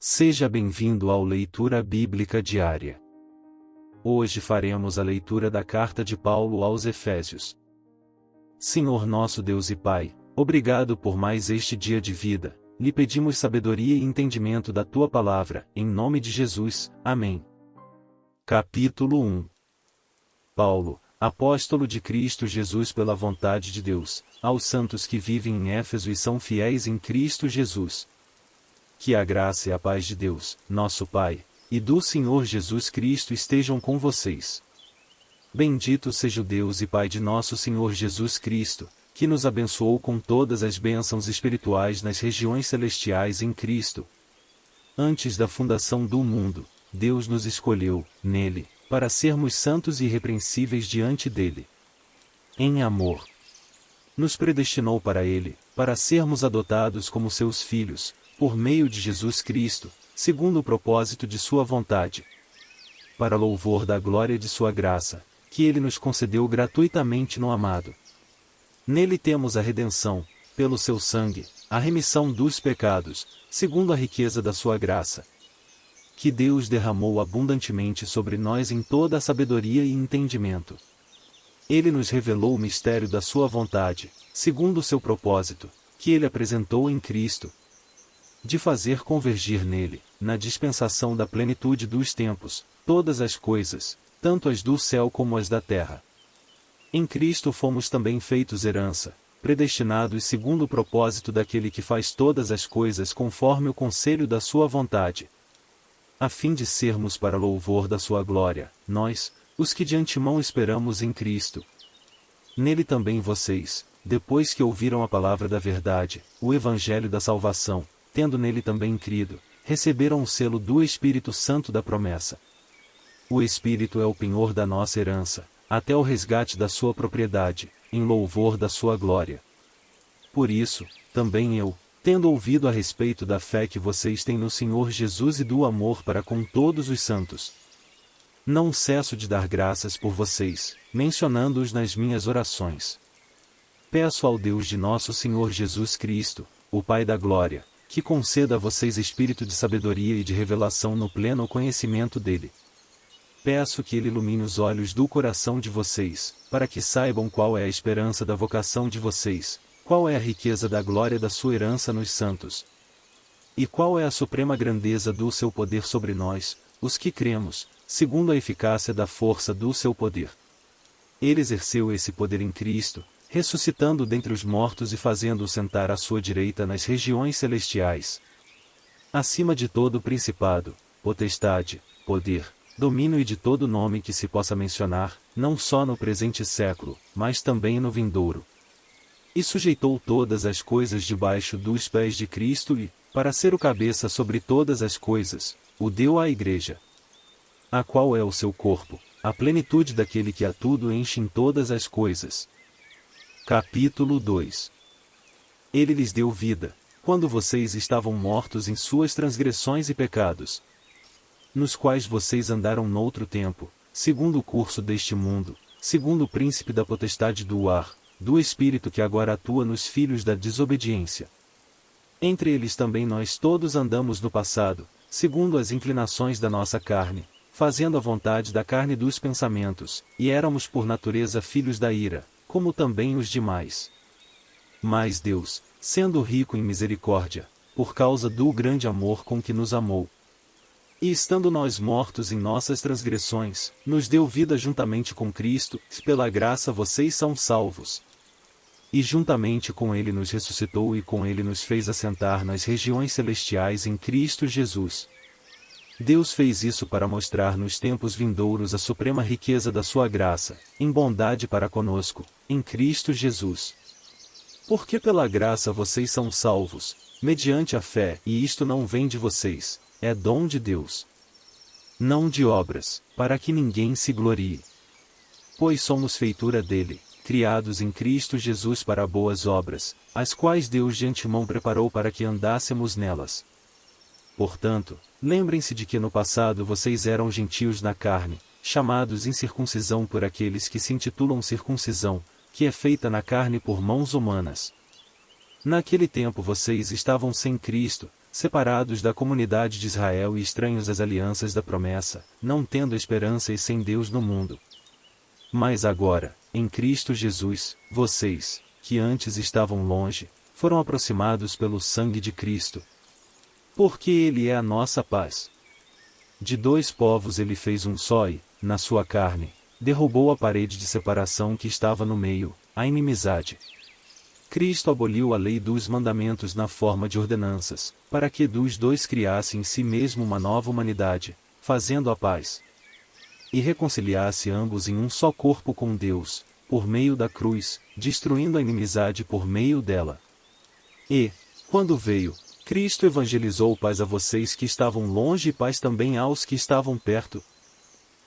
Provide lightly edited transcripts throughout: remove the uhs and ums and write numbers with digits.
Seja bem-vindo ao Leitura Bíblica Diária. Hoje faremos a leitura da carta de Paulo aos Efésios. Senhor nosso Deus e Pai, obrigado por mais este dia de vida. Lhe pedimos sabedoria e entendimento da Tua palavra, em nome de Jesus. Amém. Capítulo 1. Paulo, apóstolo de Cristo Jesus pela vontade de Deus, aos santos que vivem em Éfeso e são fiéis em Cristo Jesus. Que a graça e a paz de Deus, nosso Pai, e do Senhor Jesus Cristo estejam com vocês. Bendito seja o Deus e Pai de nosso Senhor Jesus Cristo, que nos abençoou com todas as bênçãos espirituais nas regiões celestiais em Cristo. Antes da fundação do mundo, Deus nos escolheu, nele, para sermos santos e irrepreensíveis diante dele. Em amor, nos predestinou para ele, para sermos adotados como seus filhos, por meio de Jesus Cristo, segundo o propósito de sua vontade, para louvor da glória de sua graça, que ele nos concedeu gratuitamente no amado. Nele temos a redenção, pelo seu sangue, a remissão dos pecados, segundo a riqueza da sua graça, que Deus derramou abundantemente sobre nós em toda a sabedoria e entendimento. Ele nos revelou o mistério da sua vontade, segundo o seu propósito, que ele apresentou em Cristo, de fazer convergir nele, na dispensação da plenitude dos tempos, todas as coisas, tanto as do céu como as da terra. Em Cristo fomos também feitos herança, predestinados segundo o propósito daquele que faz todas as coisas conforme o conselho da sua vontade, a fim de sermos para louvor da sua glória, nós, os que de antemão esperamos em Cristo. Nele também vocês, depois que ouviram a palavra da verdade, o evangelho da salvação, tendo nele também crido, receberam o selo do Espírito Santo da promessa. O Espírito é o penhor da nossa herança, até o resgate da sua propriedade, em louvor da sua glória. Por isso, também eu, tendo ouvido a respeito da fé que vocês têm no Senhor Jesus e do amor para com todos os santos, não cesso de dar graças por vocês, mencionando-os nas minhas orações. Peço ao Deus de nosso Senhor Jesus Cristo, o Pai da glória, que conceda a vocês espírito de sabedoria e de revelação no pleno conhecimento dele. Peço que ele ilumine os olhos do coração de vocês, para que saibam qual é a esperança da vocação de vocês, qual é a riqueza da glória da sua herança nos santos, e qual é a suprema grandeza do seu poder sobre nós, os que cremos, segundo a eficácia da força do seu poder. Ele exerceu esse poder em Cristo, ressuscitando dentre os mortos e fazendo-o sentar à sua direita nas regiões celestiais, acima de todo principado, potestade, poder, domínio e de todo nome que se possa mencionar, não só no presente século, mas também no vindouro. E sujeitou todas as coisas debaixo dos pés de Cristo e, para ser o cabeça sobre todas as coisas, o deu à Igreja, a qual é o seu corpo, a plenitude daquele que a tudo enche em todas as coisas. Capítulo 2. Ele lhes deu vida, quando vocês estavam mortos em suas transgressões e pecados, nos quais vocês andaram noutro tempo, segundo o curso deste mundo, segundo o príncipe da potestade do ar, do espírito que agora atua nos filhos da desobediência. Entre eles também nós todos andamos no passado, segundo as inclinações da nossa carne, fazendo a vontade da carne e dos pensamentos, e éramos por natureza filhos da ira, como também os demais. Mas Deus, sendo rico em misericórdia, por causa do grande amor com que nos amou, e estando nós mortos em nossas transgressões, nos deu vida juntamente com Cristo, e pela graça vocês são salvos. E juntamente com ele nos ressuscitou e com ele nos fez assentar nas regiões celestiais em Cristo Jesus. Deus fez isso para mostrar nos tempos vindouros a suprema riqueza da sua graça, em bondade para conosco, em Cristo Jesus. Porque pela graça vocês são salvos, mediante a fé, e isto não vem de vocês, é dom de Deus. Não de obras, para que ninguém se glorie. Pois somos feitura dele, criados em Cristo Jesus para boas obras, as quais Deus de antemão preparou para que andássemos nelas. Portanto, lembrem-se de que no passado vocês eram gentios na carne, chamados incircuncisão por aqueles que se intitulam circuncisão, que é feita na carne por mãos humanas. Naquele tempo vocês estavam sem Cristo, separados da comunidade de Israel e estranhos às alianças da promessa, não tendo esperança e sem Deus no mundo. Mas agora, em Cristo Jesus, vocês, que antes estavam longe, foram aproximados pelo sangue de Cristo. Porque Ele é a nossa paz. De dois povos Ele fez um só e, na sua carne, derrubou a parede de separação que estava no meio, a inimizade. Cristo aboliu a lei dos mandamentos na forma de ordenanças, para que dos dois criasse em si mesmo uma nova humanidade, fazendo a paz. E reconciliasse ambos em um só corpo com Deus, por meio da cruz, destruindo a inimizade por meio dela. E, quando veio, Cristo evangelizou paz a vocês que estavam longe e paz também aos que estavam perto.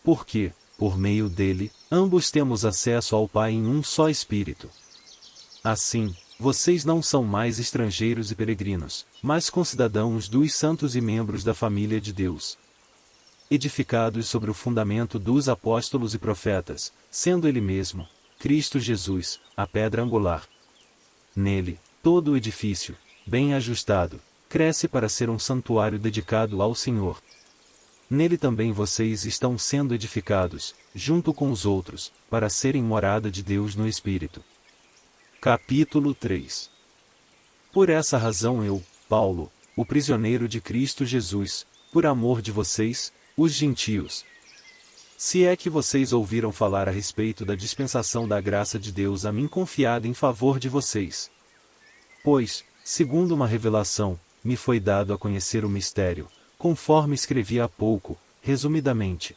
Porque, por meio dele, ambos temos acesso ao Pai em um só Espírito. Assim, vocês não são mais estrangeiros e peregrinos, mas concidadãos dos santos e membros da família de Deus. Edificados sobre o fundamento dos apóstolos e profetas, sendo Ele mesmo, Cristo Jesus, a pedra angular. Nele, todo o edifício, bem ajustado, cresce para ser um santuário dedicado ao Senhor. Nele também vocês estão sendo edificados, junto com os outros, para serem morada de Deus no Espírito. Capítulo 3. Por essa razão eu, Paulo, o prisioneiro de Cristo Jesus, por amor de vocês, os gentios. Se é que vocês ouviram falar a respeito da dispensação da graça de Deus a mim confiada em favor de vocês. Pois, segundo uma revelação, me foi dado a conhecer o mistério, conforme escrevi há pouco, resumidamente.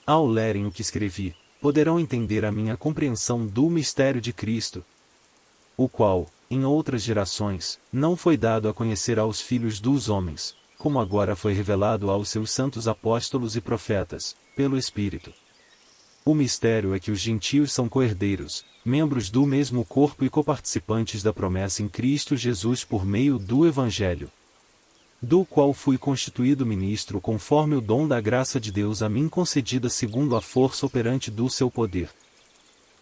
Ao lerem o que escrevi, poderão entender a minha compreensão do mistério de Cristo, o qual, em outras gerações, não foi dado a conhecer aos filhos dos homens, como agora foi revelado aos seus santos apóstolos e profetas, pelo Espírito. O mistério é que os gentios são co-herdeiros, membros do mesmo corpo e coparticipantes da promessa em Cristo Jesus por meio do Evangelho, do qual fui constituído ministro conforme o dom da graça de Deus a mim concedida segundo a força operante do seu poder.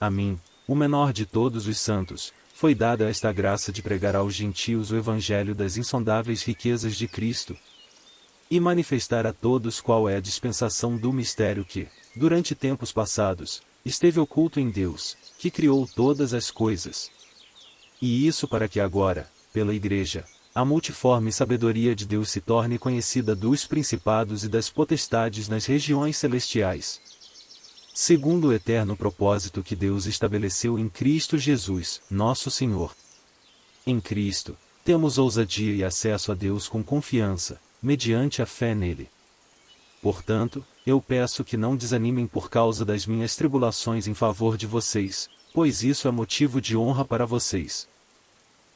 A mim, o menor de todos os santos, foi dada esta graça de pregar aos gentios o Evangelho das insondáveis riquezas de Cristo, e manifestar a todos qual é a dispensação do mistério que, durante tempos passados, esteve oculto em Deus, que criou todas as coisas. E isso para que agora, pela Igreja, a multiforme sabedoria de Deus se torne conhecida dos principados e das potestades nas regiões celestiais, segundo o eterno propósito que Deus estabeleceu em Cristo Jesus, nosso Senhor. Em Cristo, temos ousadia e acesso a Deus com confiança, mediante a fé nele. Portanto, eu peço que não desanimem por causa das minhas tribulações em favor de vocês, pois isso é motivo de honra para vocês.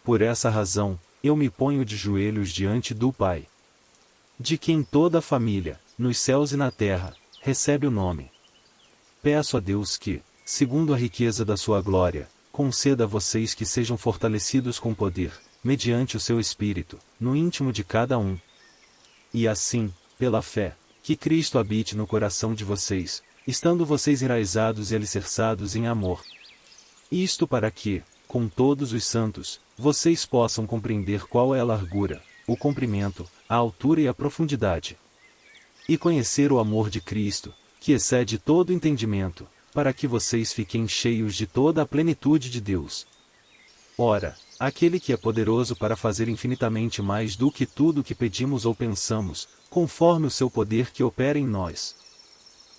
Por essa razão, eu me ponho de joelhos diante do Pai, de quem toda a família, nos céus e na terra, recebe o nome. Peço a Deus que, segundo a riqueza da sua glória, conceda a vocês que sejam fortalecidos com poder, mediante o seu Espírito, no íntimo de cada um. E assim, pela fé, que Cristo habite no coração de vocês, estando vocês enraizados e alicerçados em amor. Isto para que, com todos os santos, vocês possam compreender qual é a largura, o comprimento, a altura e a profundidade. E conhecer o amor de Cristo, que excede todo entendimento, para que vocês fiquem cheios de toda a plenitude de Deus. Ora, aquele que é poderoso para fazer infinitamente mais do que tudo o que pedimos ou pensamos, conforme o seu poder que opera em nós.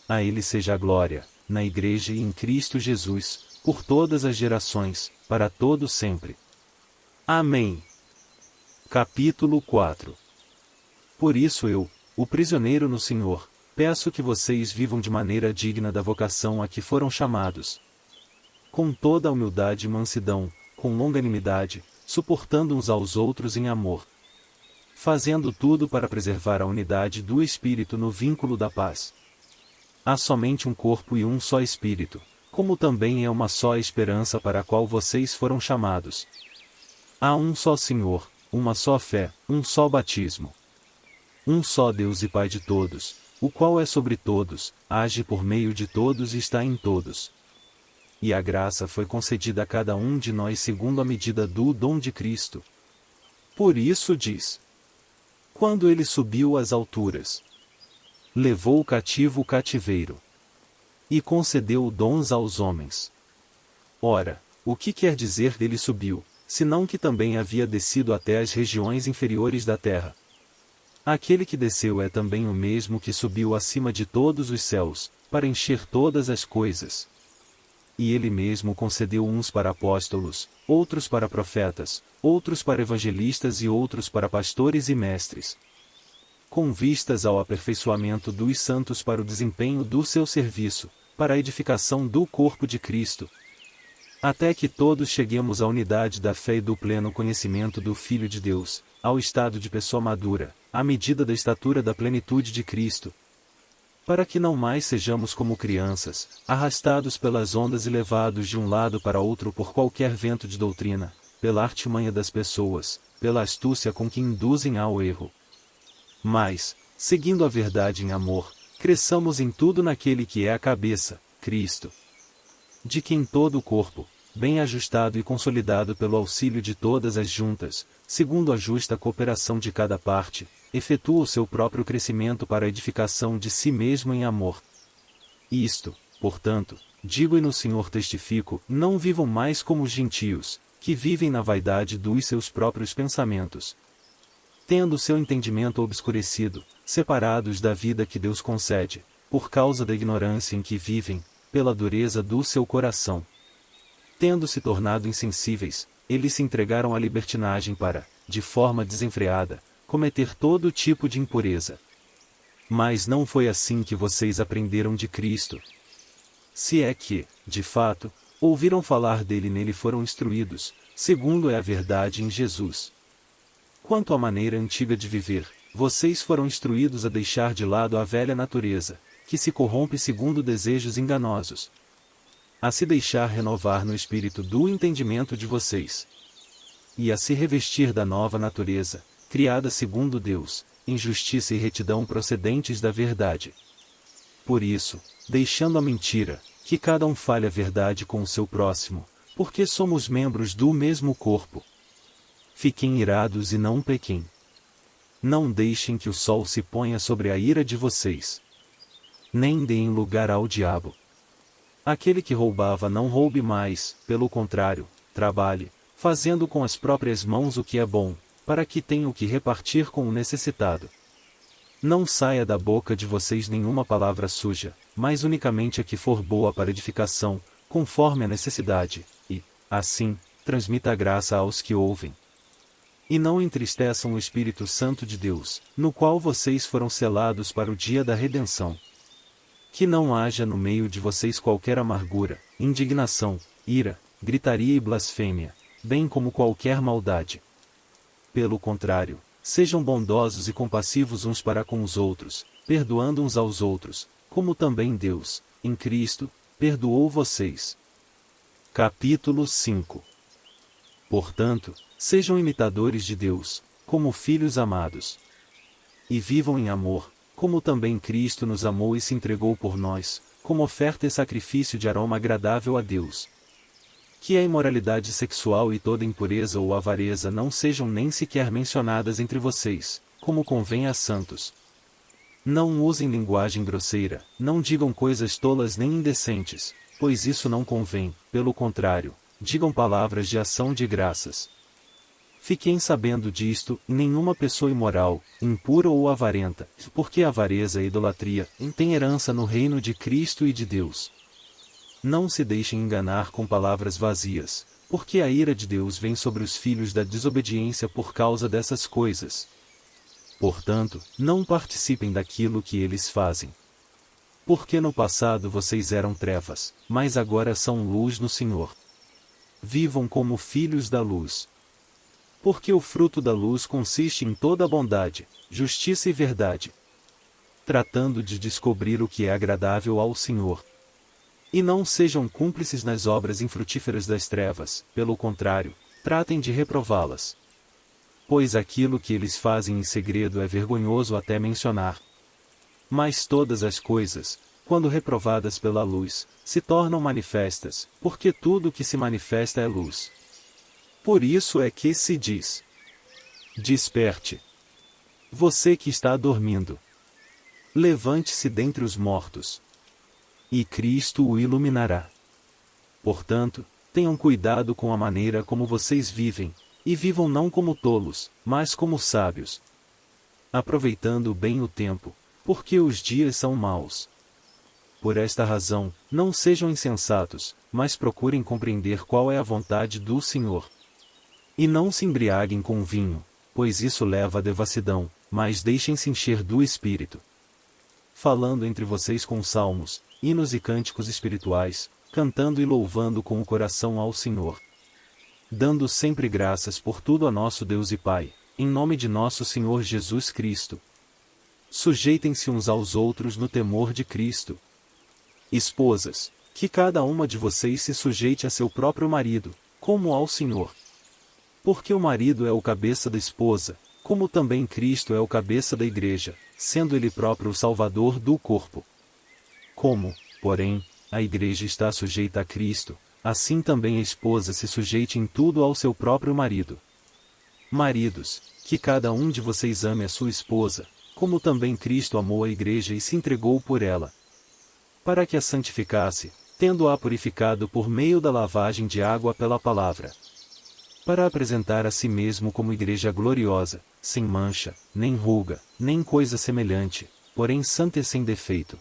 A ele seja a glória, na Igreja e em Cristo Jesus, por todas as gerações, para todo sempre. Amém. Capítulo 4. Por isso eu, o prisioneiro no Senhor, peço que vocês vivam de maneira digna da vocação a que foram chamados, com toda a humildade e mansidão, com longanimidade, suportando uns aos outros em amor, fazendo tudo para preservar a unidade do Espírito no vínculo da paz. Há somente um corpo e um só Espírito, como também é uma só esperança para a qual vocês foram chamados. Há um só Senhor, uma só fé, um só batismo. Um só Deus e Pai de todos, o qual é sobre todos, age por meio de todos e está em todos. E a graça foi concedida a cada um de nós segundo a medida do dom de Cristo. Por isso diz Quando ele subiu às alturas, levou o cativo o cativeiro e concedeu dons aos homens. Ora, o que quer dizer ele subiu, senão que também havia descido até as regiões inferiores da terra? Aquele que desceu é também o mesmo que subiu acima de todos os céus, para encher todas as coisas. E ele mesmo concedeu uns para apóstolos, outros para profetas, outros para evangelistas e outros para pastores e mestres, com vistas ao aperfeiçoamento dos santos para o desempenho do seu serviço, para a edificação do corpo de Cristo, até que todos cheguemos à unidade da fé e do pleno conhecimento do Filho de Deus, ao estado de pessoa madura, à medida da estatura da plenitude de Cristo, para que não mais sejamos como crianças, arrastados pelas ondas e levados de um lado para outro por qualquer vento de doutrina, pela artimanha das pessoas, pela astúcia com que induzem ao erro. Mas, seguindo a verdade em amor, cresçamos em tudo naquele que é a cabeça, Cristo, de quem todo o corpo, bem ajustado e consolidado pelo auxílio de todas as juntas, segundo a justa cooperação de cada parte, efetua o seu próprio crescimento para a edificação de si mesmo em amor. Isto, portanto, digo e no Senhor testifico, não vivam mais como os gentios, que vivem na vaidade dos seus próprios pensamentos, tendo seu entendimento obscurecido, separados da vida que Deus concede, por causa da ignorância em que vivem, pela dureza do seu coração. Tendo se tornado insensíveis, eles se entregaram à libertinagem para, de forma desenfreada, cometer todo tipo de impureza. Mas não foi assim que vocês aprenderam de Cristo. Se é que, de fato, ouviram falar dele e nele foram instruídos, segundo é a verdade em Jesus. Quanto à maneira antiga de viver, vocês foram instruídos a deixar de lado a velha natureza, que se corrompe segundo desejos enganosos, a se deixar renovar no espírito do entendimento de vocês, e a se revestir da nova natureza, criada segundo Deus, em justiça e retidão procedentes da verdade. Por isso, deixando a mentira, que cada um fale a verdade com o seu próximo, porque somos membros do mesmo corpo. Fiquem irados e não pequem. Não deixem que o sol se ponha sobre a ira de vocês. Nem deem lugar ao diabo. Aquele que roubava não roube mais, pelo contrário, trabalhe, fazendo com as próprias mãos o que é bom, para que tenha o que repartir com o necessitado. Não saia da boca de vocês nenhuma palavra suja, mas unicamente a que for boa para edificação, conforme a necessidade, e, assim, transmita a graça aos que ouvem. E não entristeçam o Espírito Santo de Deus, no qual vocês foram selados para o dia da redenção. Que não haja no meio de vocês qualquer amargura, indignação, ira, gritaria e blasfêmia, bem como qualquer maldade. Pelo contrário, sejam bondosos e compassivos uns para com os outros, perdoando uns aos outros, como também Deus, em Cristo, perdoou vocês. Capítulo 5. Portanto, sejam imitadores de Deus, como filhos amados. E vivam em amor, como também Cristo nos amou e se entregou por nós, como oferta e sacrifício de aroma agradável a Deus. Que a imoralidade sexual e toda impureza ou avareza não sejam nem sequer mencionadas entre vocês, como convém a santos. Não usem linguagem grosseira, não digam coisas tolas nem indecentes, pois isso não convém, pelo contrário, digam palavras de ação de graças. Fiquem sabendo disto, nenhuma pessoa imoral, impura ou avarenta, porque a avareza e idolatria têm herança no reino de Cristo e de Deus. Não se deixem enganar com palavras vazias, porque a ira de Deus vem sobre os filhos da desobediência por causa dessas coisas. Portanto, não participem daquilo que eles fazem. Porque no passado vocês eram trevas, mas agora são luz no Senhor. Vivam como filhos da luz. Porque o fruto da luz consiste em toda bondade, justiça e verdade, tratando de descobrir o que é agradável ao Senhor. E não sejam cúmplices nas obras infrutíferas das trevas, pelo contrário, tratem de reprová-las. Pois aquilo que eles fazem em segredo é vergonhoso até mencionar. Mas todas as coisas, quando reprovadas pela luz, se tornam manifestas, porque tudo o que se manifesta é luz. Por isso é que se diz: desperte, você que está dormindo, levante-se dentre os mortos, e Cristo o iluminará. Portanto, tenham cuidado com a maneira como vocês vivem, e vivam não como tolos, mas como sábios, aproveitando bem o tempo, porque os dias são maus. Por esta razão, não sejam insensatos, mas procurem compreender qual é a vontade do Senhor. E não se embriaguem com vinho, pois isso leva à devassidão, mas deixem-se encher do Espírito. Falando entre vocês com salmos, hinos e cânticos espirituais, cantando e louvando com o coração ao Senhor. Dando sempre graças por tudo a nosso Deus e Pai, em nome de nosso Senhor Jesus Cristo. Sujeitem-se uns aos outros no temor de Cristo. Esposas, que cada uma de vocês se sujeite a seu próprio marido, como ao Senhor. Porque o marido é o cabeça da esposa, como também Cristo é o cabeça da igreja, sendo ele próprio o Salvador do corpo. Como, porém, a igreja está sujeita a Cristo, assim também a esposa se sujeite em tudo ao seu próprio marido. Maridos, que cada um de vocês ame a sua esposa, como também Cristo amou a igreja e se entregou por ela, para que a santificasse, tendo-a purificado por meio da lavagem de água pela palavra, para apresentar a si mesmo como igreja gloriosa, sem mancha, nem ruga, nem coisa semelhante, porém santa e sem defeito.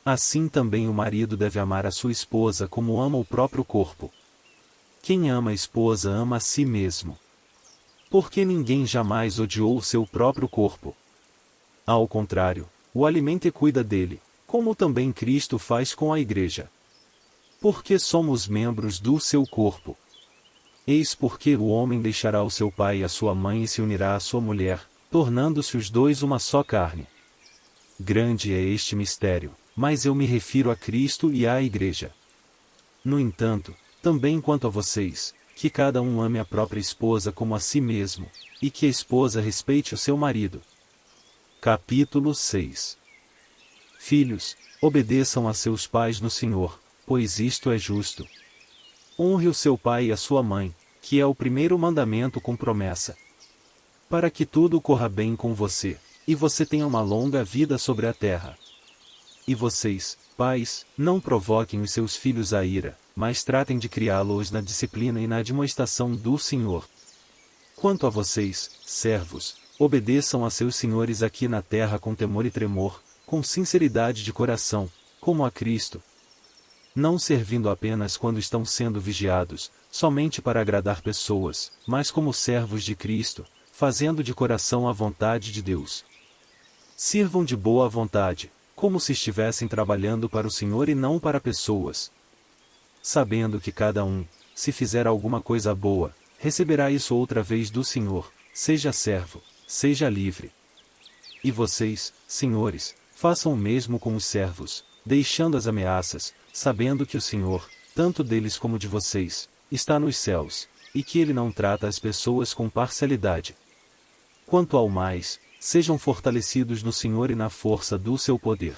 Assim também o marido deve amar a sua esposa como ama o próprio corpo. Quem ama a esposa ama a si mesmo. Porque ninguém jamais odiou o seu próprio corpo. Ao contrário, o alimenta e cuida dele, como também Cristo faz com a igreja. Porque somos membros do seu corpo. Eis porque o homem deixará o seu pai e a sua mãe e se unirá à sua mulher, tornando-se os dois uma só carne. Grande é este mistério, mas eu me refiro a Cristo e à igreja. No entanto, também quanto a vocês, que cada um ame a própria esposa como a si mesmo, e que a esposa respeite o seu marido. Capítulo 6. Filhos, obedeçam a seus pais no Senhor, pois isto é justo. Honre o seu pai e a sua mãe, que é o primeiro mandamento com promessa, para que tudo corra bem com você, e você tenha uma longa vida sobre a terra. E vocês, pais, não provoquem os seus filhos à ira, mas tratem de criá-los na disciplina e na admoestação do Senhor. Quanto a vocês, servos, obedeçam a seus senhores aqui na terra com temor e tremor, com sinceridade de coração, como a Cristo, não servindo apenas quando estão sendo vigiados, somente para agradar pessoas, mas como servos de Cristo, fazendo de coração a vontade de Deus. Sirvam de boa vontade, como se estivessem trabalhando para o Senhor e não para pessoas, sabendo que cada um, se fizer alguma coisa boa, receberá isso outra vez do Senhor, seja servo, seja livre. E vocês, senhores, façam o mesmo com os servos, deixando as ameaças, sabendo que o Senhor, tanto deles como de vocês, está nos céus, e que ele não trata as pessoas com parcialidade. Quanto ao mais, sejam fortalecidos no Senhor e na força do seu poder.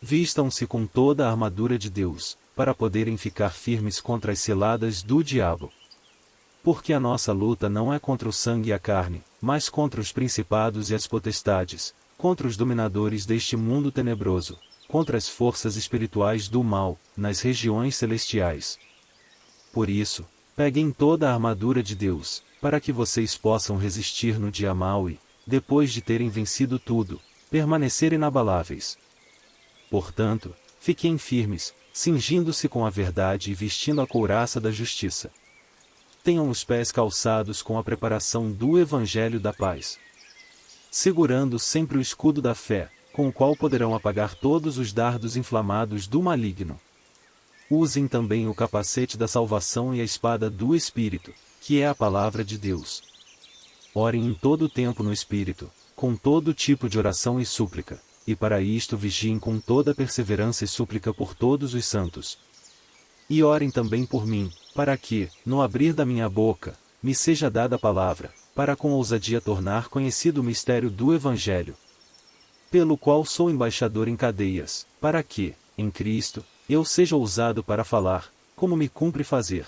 Vistam-se com toda a armadura de Deus, para poderem ficar firmes contra as ciladas do diabo. Porque a nossa luta não é contra o sangue e a carne, mas contra os principados e as potestades, contra os dominadores deste mundo tenebroso, contra as forças espirituais do mal, nas regiões celestiais. Por isso, peguem toda a armadura de Deus, para que vocês possam resistir no dia mau e, depois de terem vencido tudo, permanecer inabaláveis. Portanto, fiquem firmes, cingindo-se com a verdade e vestindo a couraça da justiça. Tenham os pés calçados com a preparação do Evangelho da paz, segurando sempre o escudo da fé, com o qual poderão apagar todos os dardos inflamados do maligno. Usem também o capacete da salvação e a espada do Espírito, que é a palavra de Deus. Orem em todo o tempo no Espírito, com todo tipo de oração e súplica, e para isto vigiem com toda perseverança e súplica por todos os santos. E orem também por mim, para que, no abrir da minha boca, me seja dada a palavra, para com ousadia tornar conhecido o mistério do Evangelho, pelo qual sou embaixador em cadeias, para que, em Cristo, eu seja ousado para falar, como me cumpre fazer.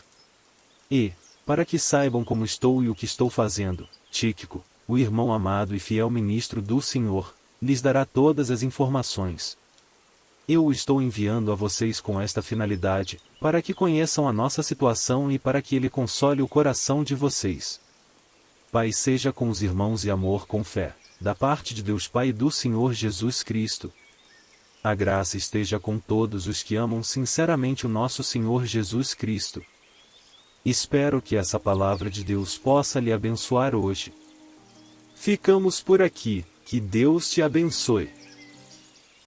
E, para que saibam como estou e o que estou fazendo, Tíquico, o irmão amado e fiel ministro do Senhor, lhes dará todas as informações. Eu o estou enviando a vocês com esta finalidade, para que conheçam a nossa situação e para que ele console o coração de vocês. Paz seja com os irmãos e amor com fé, da parte de Deus Pai e do Senhor Jesus Cristo. A graça esteja com todos os que amam sinceramente o nosso Senhor Jesus Cristo. Espero que essa palavra de Deus possa lhe abençoar hoje. Ficamos por aqui, que Deus te abençoe.